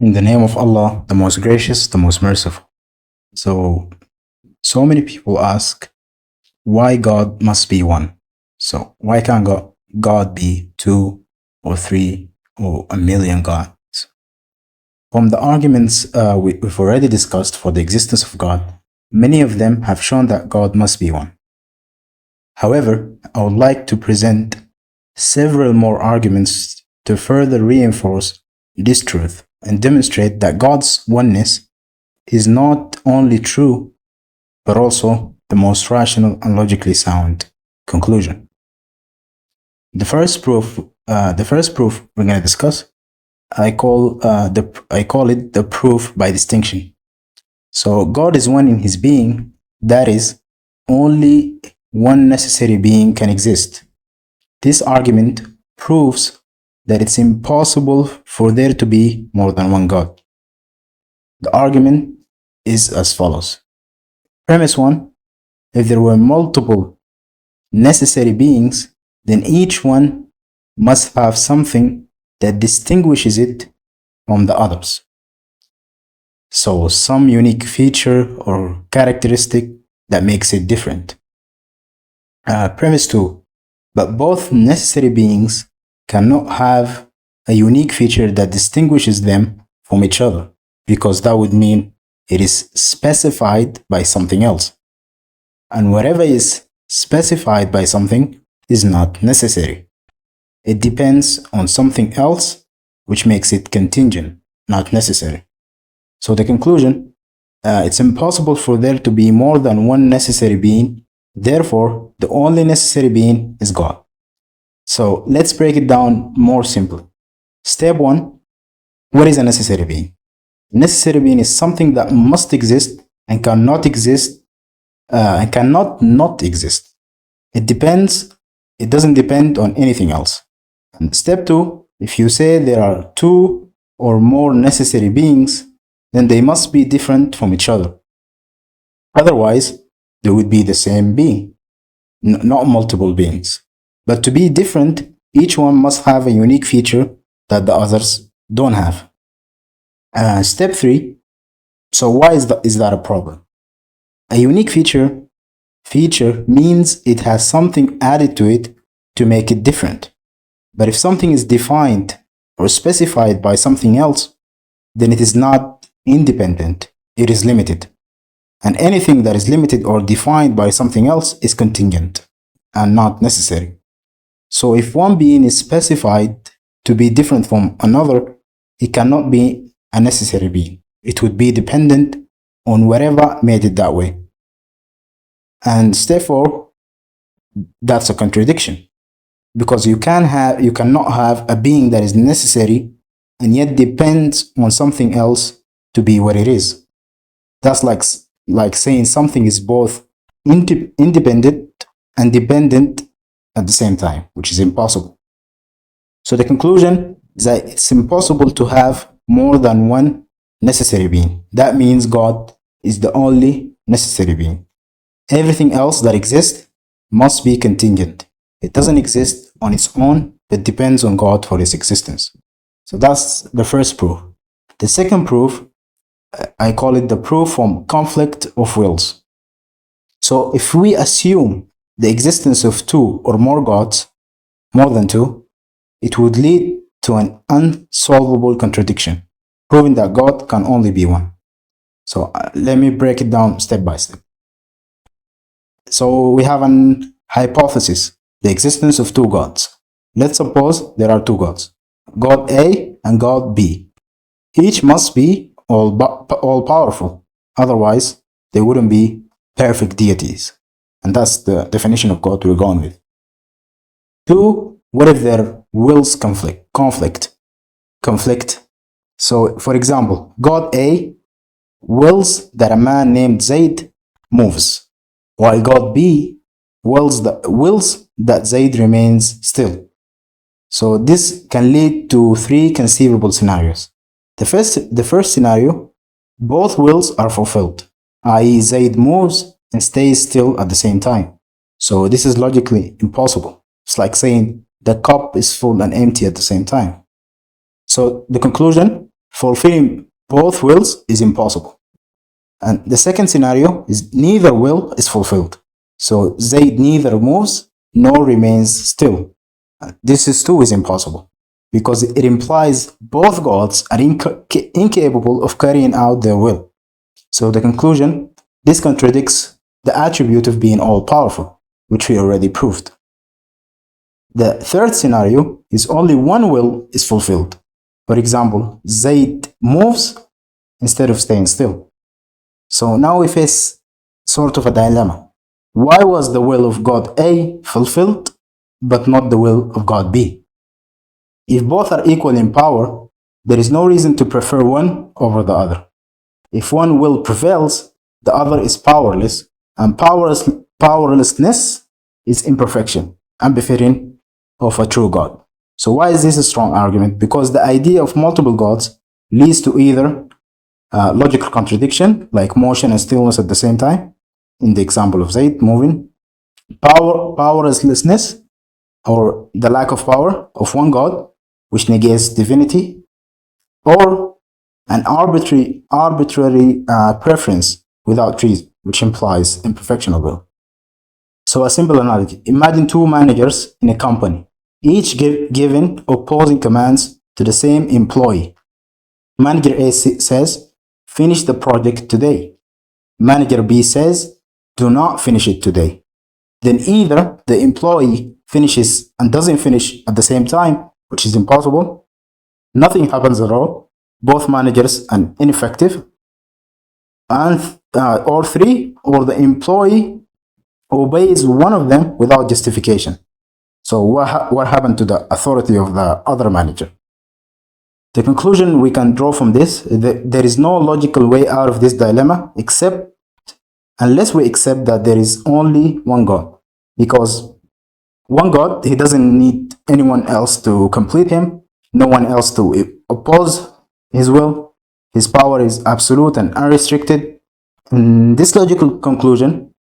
In the name of Allah, the most gracious, the most merciful. So many people ask why God must be one. So why can't God be two or three or a million gods? From the arguments we've already discussed for the existence of God, many of them have shown that God must be one. However, I would like to present several more arguments to further reinforce this truth and demonstrate that God's oneness is not only true, but also the most rational and logically sound conclusion. The first proof we're going to discuss, I call it the proof by distinction. So God is one in His being. That is, only one necessary being can exist. This argument proves that it's impossible for there to be more than one God. The argument is as follows. Premise 1, if there were multiple necessary beings, then each one must have something that distinguishes it from the others. So some unique feature or characteristic that makes it different. Premise 2, but both necessary beings cannot have a unique feature that distinguishes them from each other, because that would mean it is specified by something else. And whatever is specified by something is not necessary. It depends on something else, which makes it contingent, not necessary. So the conclusion, it's impossible for there to be more than one necessary being. Therefore, the only necessary being is God. So let's break it down more simply. Step 1, what is a necessary being? A necessary being is something that must exist and cannot exist and cannot not exist. It doesn't depend on anything else. And step 2, if you say there are two or more necessary beings, then they must be different from each other. Otherwise, they would be the same being, not multiple beings. But to be different, each one must have a unique feature that the others don't have. Step 3, so why is that a problem? A unique feature means it has something added to it to make it different. But if something is defined or specified by something else, then it is not independent, it is limited. And anything that is limited or defined by something else is contingent and not necessary. So if one being is specified to be different from another, it cannot be a necessary being. It would be dependent on whatever made it that way. And therefore, that's a contradiction, because you cannot have a being that is necessary and yet depends on something else to be what it is. That's like saying something is both independent and dependent at the same time, which is impossible. So the conclusion is that it's impossible to have more than one necessary being. That means God is the only necessary being. Everything else that exists must be contingent. It doesn't exist on its own, but depends on God for its existence. So that's the first proof. The second proof, I call it the proof from conflict of wills. So if we assume the existence of two or more gods, more than two, it would lead to an unsolvable contradiction, proving that God can only be one. So let me break it down step by step. So we have an hypothesis, the existence of two gods. Let's suppose there are two gods, God A and God B. Each must be all powerful, otherwise they wouldn't be perfect deities. And that's the definition of God we're going with. 2, what if their wills conflict? So, for example, God A wills that a man named Zaid moves, while God B wills that Zaid remains still. So this can lead to 3 conceivable scenarios. The first scenario, both wills are fulfilled, i.e. Zaid moves and stays still at the same time. So this is logically impossible. It's like saying the cup is full and empty at the same time. So the conclusion, fulfilling both wills is impossible. And the second scenario is neither will is fulfilled. So Zayd neither moves nor remains still. This is too is impossible because it implies both gods are incapable of carrying out their will. So the conclusion, this contradicts the attribute of being all-powerful, which we already proved. The third scenario is only one will is fulfilled. For example, Zayd moves instead of staying still. So now we face sort of a dilemma. Why was the will of God A fulfilled, but not the will of God B? If both are equal in power, there is no reason to prefer one over the other. If one will prevails, the other is powerless, and powerlessness is imperfection, unbefitting of a true God. So why is this a strong argument? Because the idea of multiple gods leads to either logical contradiction, like motion and stillness at the same time, in the example of Zayd moving, powerlessness, or the lack of power of one God, which negates divinity, or an arbitrary preference without reason, which implies imperfection of will. So a simple analogy, imagine two managers in a company, each given opposing commands to the same employee. Manager A says, finish the project today. Manager B says, do not finish it today. Then either the employee finishes and doesn't finish at the same time, which is impossible, nothing happens at all, both managers are ineffective, and or three, or the employee obeys one of them without justification. So what happened to the authority of the other manager? The conclusion we can draw from this is that there is no logical way out of this dilemma unless we accept that there is only one God. Because one God, he doesn't need anyone else to complete him, no one else to oppose his will. His power is absolute and unrestricted. And this logical conclusion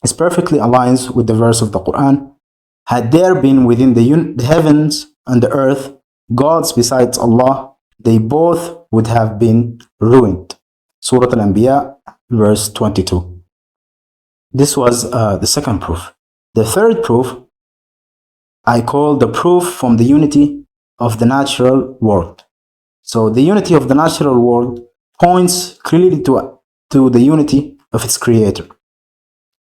is perfectly aligns with the verse of the Quran. Had there been within the heavens and the earth gods besides Allah, they both would have been ruined. Surah Al-Anbiya, verse 22. This was the second proof. The third proof I call the proof from the unity of the natural world. So the unity of the natural world points clearly to the unity of its creator.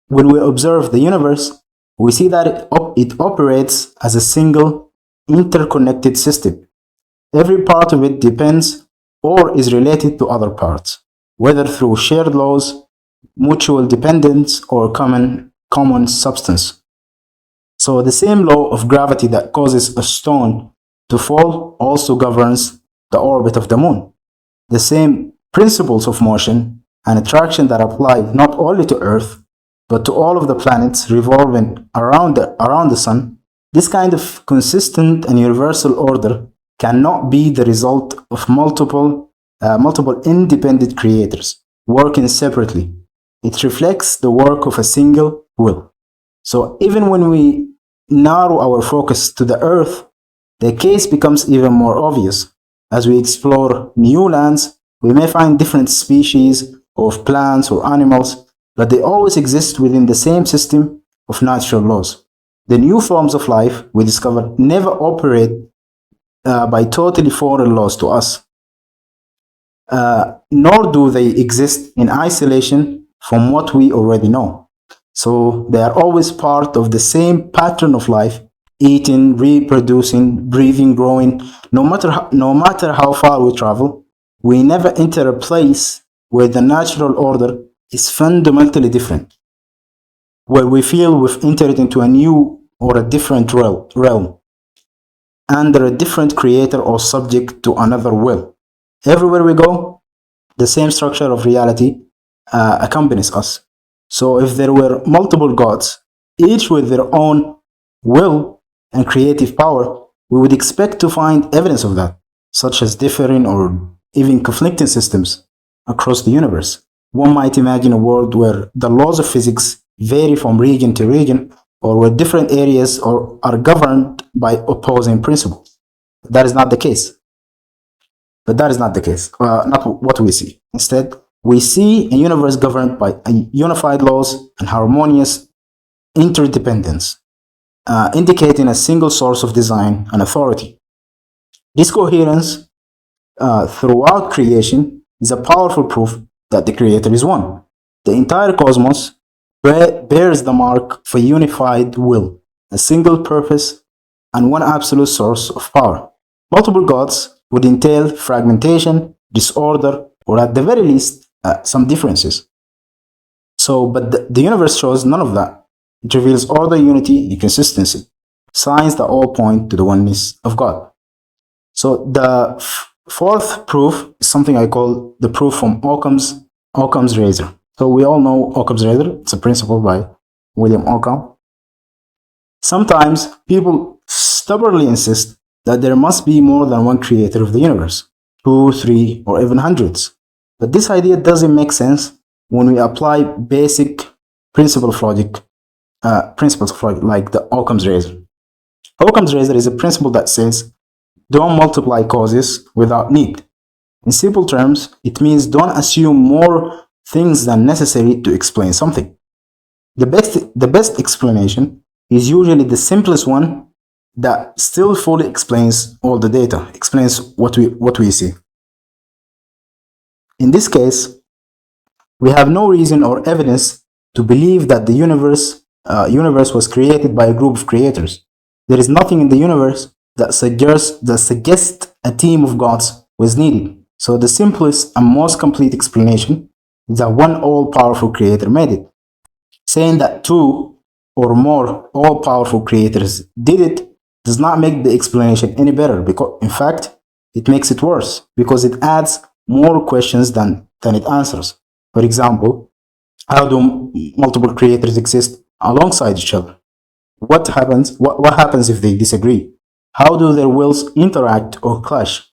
When we observe the universe, we see that it operates as a single interconnected system. Every part of it depends or is related to other parts, whether through shared laws, mutual dependence, or common substance. So the same law of gravity that causes a stone to fall also governs the orbit of the moon. The same principles of motion and attraction that apply not only to Earth, but to all of the planets revolving around the sun, this kind of consistent and universal order cannot be the result of multiple independent creators working separately. It reflects the work of a single will. So even when we narrow our focus to the Earth, the case becomes even more obvious. As we explore new lands, we may find different species of plants or animals, but they always exist within the same system of natural laws. The new forms of life we discover never operate by totally foreign laws to us, nor do they exist in isolation from what we already know. So they are always part of the same pattern of life, eating, reproducing, breathing, growing. No matter how far we travel, we never enter a place where the natural order is fundamentally different, where we feel we've entered into a new or a different realm, under a different creator or subject to another will. Everywhere we go, the same structure of reality accompanies us. So if there were multiple gods, each with their own will and creative power, we would expect to find evidence of that, such as differing or even conflicting systems across the universe. One might imagine a world where the laws of physics vary from region to region, or where different areas are governed by opposing principles. That is not the case. But that is not the case, not what we see. Instead, we see a universe governed by unified laws and harmonious interdependence, indicating a single source of design and authority. This coherence throughout creation is a powerful proof that the Creator is one. The entire cosmos bears the mark of a unified will, a single purpose, and one absolute source of power. Multiple gods would entail fragmentation, disorder, or at the very least, some differences. But the universe shows none of that. It reveals order, unity, and consistency, signs that all point to the oneness of God. So the fourth proof is something I call the proof from Occam's razor. So we all know Occam's razor. It's a principle by William Occam. Sometimes people stubbornly insist that there must be more than one creator of the universe, 2, 3, or even hundreds. But this idea doesn't make sense when we apply basic principles of logic like the Occam's razor. Occam's razor is a principle that says, don't multiply causes without need. In simple terms, it means don't assume more things than necessary to explain something. The best explanation is usually the simplest one that still fully explains all the data, explains what we see. In this case, we have no reason or evidence to believe that the universe was created by a group of creators. There is nothing in the universe that suggests a team of gods was needed. So the simplest and most complete explanation is that one all-powerful creator made it. Saying that two or more all-powerful creators did it does not make the explanation any better, because in fact, it makes it worse, because it adds more questions than it answers. For example, how do multiple creators exist alongside each other? What happens if they disagree? How do their wills interact or clash?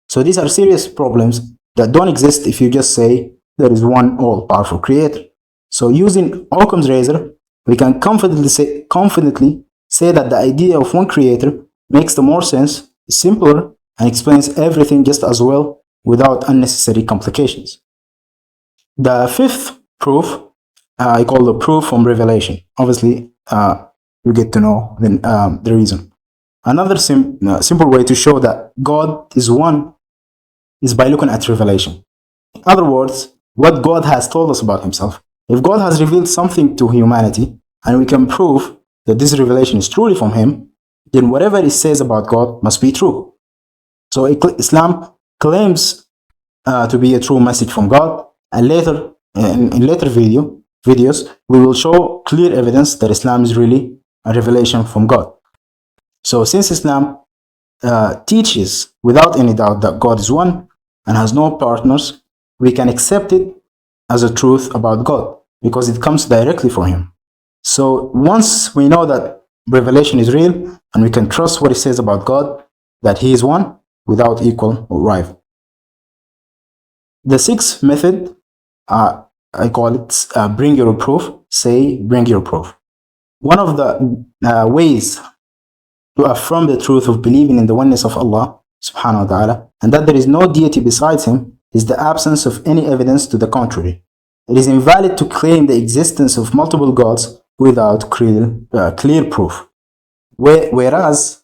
So these are serious problems that don't exist if you just say there is one all-powerful creator. So using Occam's razor, we can confidently say that the idea of one creator makes the more sense, is simpler, and explains everything just as well without unnecessary complications. The fifth proof, I call the proof from Revelation. Obviously, you get to know the reason. Another simple way to show that God is one is by looking at Revelation. In other words, what God has told us about himself. If God has revealed something to humanity, and we can prove that this revelation is truly from him, then whatever it says about God must be true. So Islam claims to be a true message from God, and later, in later videos, we will show clear evidence that Islam is really a revelation from God. So since Islam teaches without any doubt that God is one and has no partners, we can accept it as a truth about God because it comes directly from him. So once we know that revelation is real and we can trust what it says about God, that he is one without equal or rival. The sixth method, I call it bring your proof. Say, bring your proof. One of the ways to affirm the truth of believing in the oneness of Allah subhanahu wa ta'ala and that there is no deity besides him is the absence of any evidence to the contrary. It is invalid to claim the existence of multiple gods without clear proof. Whereas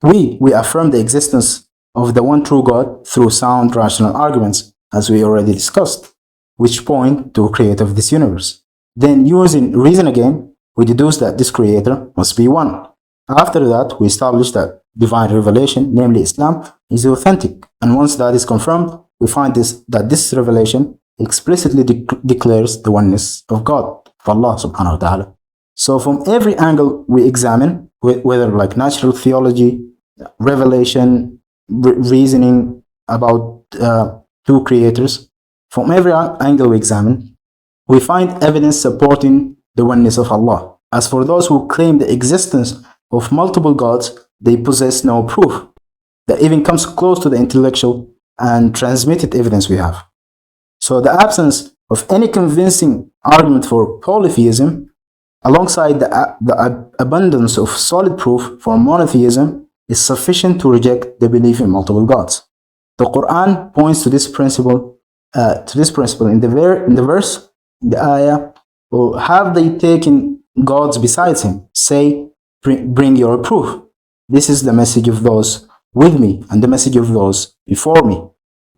we affirm the existence of the one true God through sound rational arguments, as we already discussed, which point to a creator of this universe. Then using reason again, we deduce that this creator must be one. After that, we establish that divine revelation, namely Islam, is authentic. And once that is confirmed, we find that this revelation explicitly declares the oneness of God, of Allah subhanahu wa ta'ala. So from every angle we examine, whether like natural theology, revelation, reasoning about two creators, from every angle we examine, we find evidence supporting the oneness of Allah. As for those who claim the existence of multiple gods, they possess no proof that even comes close to the intellectual and transmitted evidence we have. So the absence of any convincing argument for polytheism, alongside the abundance of solid proof for monotheism, is sufficient to reject the belief in multiple gods. The Quran points to this principle in the verse, in the ayah. Or have they taken gods besides him? Say, bring your proof. This is the message of those with me and the message of those before me.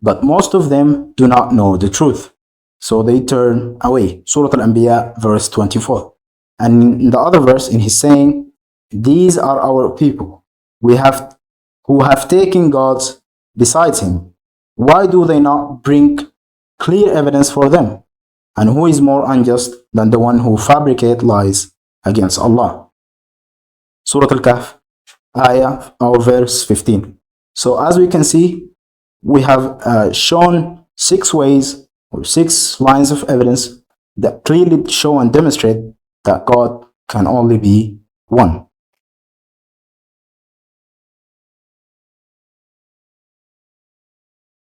But most of them do not know the truth, so they turn away. Surah Al-Anbiya, verse 24. And in the other verse, in his saying, these are our people who have taken gods besides him. Why do they not bring clear evidence for them? And who is more unjust than the one who fabricates lies against Allah? Surah Al-Kahf, ayah or verse 15. So as we can see, we have shown 6 ways or 6 lines of evidence that clearly show and demonstrate that God can only be one.